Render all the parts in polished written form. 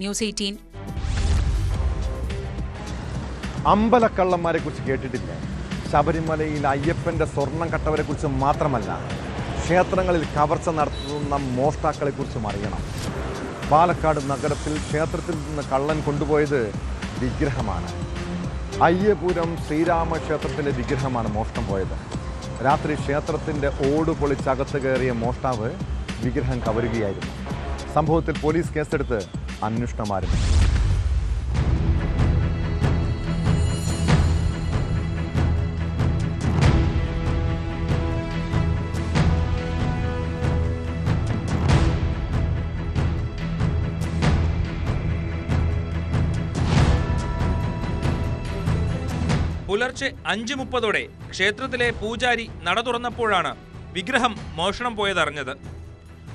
News 18. അമ്പലക്കള്ളന്മാരെ കുറിച്ച് കേട്ടിട്ടില്ലേ? ശബരിമലയിൽ അയ്യപ്പന്റെ സ്വർണം കട്ടവരെ കുറിച്ച് മാത്രമല്ല, ക്ഷേത്രങ്ങളിൽ കവർച്ച നടത്തുന്ന മോഷ്ടാക്കളെ കുറിച്ചും അറിയണം. പാലക്കാട് നഗരത്തിൽ ക്ഷേത്രത്തിൽ നിന്ന് കള്ളൻ കൊണ്ടുപോയത് വിഗ്രഹമാണ്. അയ്യപുരം ശ്രീരാമക്ഷേത്രത്തിലെ വിഗ്രഹമാണ് മോഷണം പോയത്. രാത്രി ക്ഷേത്രത്തിൻ്റെ ഓട് പൊളിച്ചകത്ത് കയറിയ മോഷ്ടാവ് വിഗ്രഹം കവരുകയായിരുന്നു. സംഭവത്തിൽ പോലീസ് കേസെടുത്ത് അന്വേഷണം ആരംഭിച്ചു. പുലർച്ചെ 5:30 ക്ഷേത്രത്തിലെ പൂജാരി നട തുറന്നപ്പോഴാണ് വിഗ്രഹം മോഷണം പോയതറിഞ്ഞത്.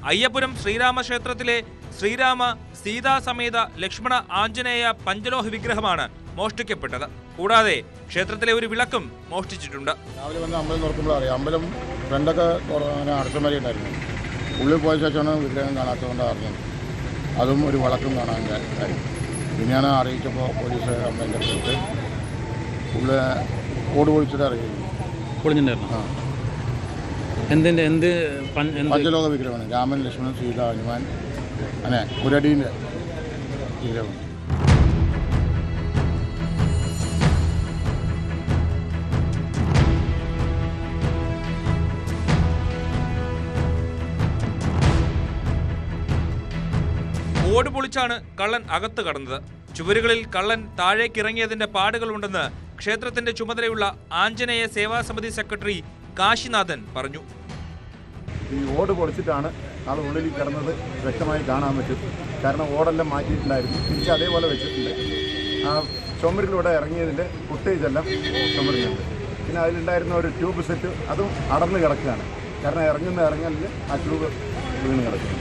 അയ്യപുരം ശ്രീരാമക്ഷേത്രത്തിലെ ശ്രീരാമ സീതാ സമേത ലക്ഷ്മണ ആഞ്ജനേയ പഞ്ചലോഹ വിഗ്രഹമാണ് മോഷ്ടിക്കപ്പെട്ടത്. കൂടാതെ ക്ഷേത്രത്തിലെ ഒരു വിളക്കും മോഷ്ടിച്ചിട്ടുണ്ട്. രാവിലെ വന്ന് അമ്പലം തുറക്കുമ്പോൾ അറിയാം, അമ്പലം ഫ്രണ്ടൊക്കെ അടച്ചമരി ഉണ്ടായിരുന്നു. ഉള്ളിൽ പോയ ശേഷമാണ് വിഗ്രഹം കാണാത്തതുകൊണ്ട് അറിഞ്ഞത്. അതും ഒരു വിളക്കും കാണാൻ കാര്യം. പിന്നെ ഞാൻ അറിയിച്ചപ്പോൾ പോലീസ് കംപ്ലൈൻ്റ് എടുത്തിട്ട് ഉള്ള ഓട് പൊളിച്ചിട്ട് അറിയിക്കുന്നു. പൊളിഞ്ഞിട്ടുണ്ടായിരുന്നു. എന്ത് പഞ്ചലോക വിഗ്രഹമാണ്. രാമൻ, ലക്ഷ്മണൻ, സീത, ഹനുമാൻ, അങ്ങനെ ഒരടീൻ്റെ വിഗ്രഹം. ഓട് പൊളിച്ചാണ് കള്ളൻ അകത്ത് കടന്നത്. ചുവരുകളിൽ കള്ളൻ താഴേക്കിറങ്ങിയതിന്റെ പാടുകളുണ്ടെന്ന് ക്ഷേത്രത്തിന്റെ ചുമതലയുള്ള ആഞ്ജനേയ സേവാ സമിതി സെക്രട്ടറി കാശിനാഥൻ പറഞ്ഞു. ഈ ഓട് പൊളിച്ചിട്ടാണ് ആൾ ഉള്ളിൽ കിടന്നത് വ്യക്തമായി കാണാൻ പറ്റും. കാരണം ഓടെല്ലാം മാറ്റിയിട്ടുണ്ടായിരുന്നു, തിരിച്ച് അതേപോലെ വെച്ചിട്ടുണ്ട്. ആ ചുമരിലൂടെ ഇറങ്ങിയതിൻ്റെ ഫുട്ടേജ് എല്ലാം ചുമരിലുണ്ട്. പിന്നെ അതിലുണ്ടായിരുന്ന ഒരു ട്യൂബ് സെറ്റ് അതും അടർന്ന് കിടക്കുകയാണ്. കാരണം ഇറങ്ങലിൽ ആ ട്യൂബ് വീണ് കിടക്കുന്നു.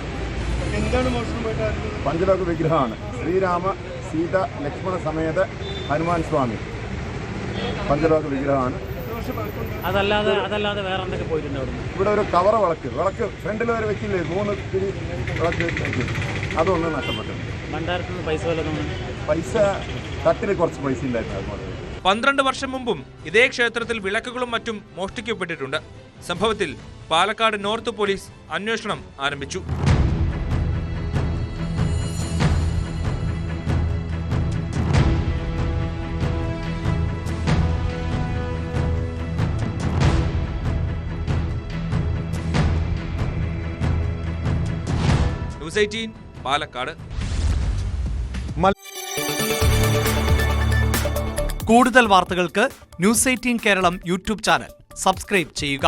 പഞ്ചലോക വിഗ്രഹമാണ്. ശ്രീരാമ സീത ലക്ഷ്മണ സമേത ഹനുമാൻ സ്വാമി പഞ്ചലോക വിഗ്രഹമാണ്. അതല്ലാതെ വേറെ എന്തൊക്കെ പോയിട്ടുണ്ട്? ഇവിടെ ഒരു കവറ വിളക്ക് ഫ്രണ്ടിൽ വരെ വെക്കില്ലേ, 3 തിരി വിളക്ക് വെക്കും, അതൊന്നും നഷ്ടപ്പെട്ടു. പൈസ തട്ടിൽ കുറച്ച് പൈസ ഉണ്ടായിരുന്നു. 12 വർഷം മുമ്പും ഇതേ ക്ഷേത്രത്തിൽ വിളക്കുകളും മറ്റും മോഷ്ടിക്കപ്പെട്ടിട്ടുണ്ട്. സംഭവത്തിൽ പാലക്കാട് നോർത്ത് പോലീസ് അന്വേഷണം ആരംഭിച്ചു. ന്യൂസ് 18 പാലക്കാട്. കൂടുതൽ വാർത്തകൾക്ക് news 18 Keralam YouTube channel subscribe ചെയ്യുക.